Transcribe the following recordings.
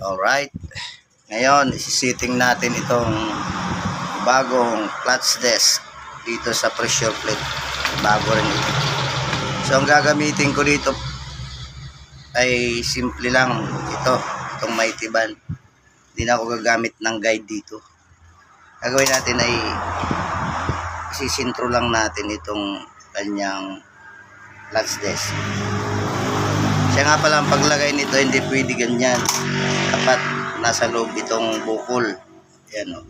Alright. Ngayon, isisitting natin itong bagong clutch disc dito sa pressure plate. Bago rin ito. So, ang gagamitin ko dito ay simple lang. Itong Mighty Band. Hindi na ako gagamit ng guide dito. Gagawin natin ay isisintro lang natin itong kanyang clutch disc. Siya nga pala ang paglagay nito, hindi pwede ganyan. Dapat nasa loob itong bukol. Ayan o.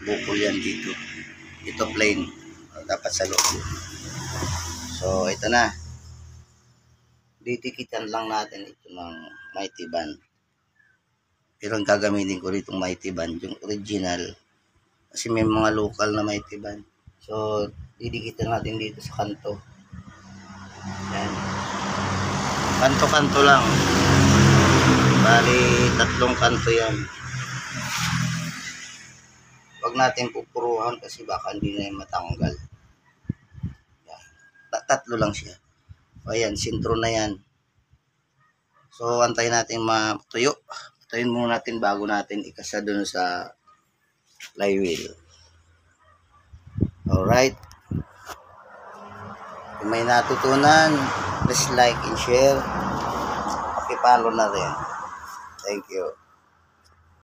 Bukol yan dito. Ito plain. Dapat sa loob. So, ito na. Ditikitan lang natin ito ng Mighty Band. Pero ang gagamitin ko rito Mighty Band, yung original. Kasi may mga local na Mighty Band. So, didikitan natin dito sa kanto. Ayan. Kanto-kanto lang. Bali, 3 kanto yan. Huwag natin pupuruhan kasi baka hindi na yung matanggal. Yan. 3 lang siya. O ayan, sintro na yan. So, antayin natin matuyo. Patayin muna natin bago natin ikasa doon sa flywheel. Alright. Kung may natutunan, please like and share. Pakipalo na rin. Thank you.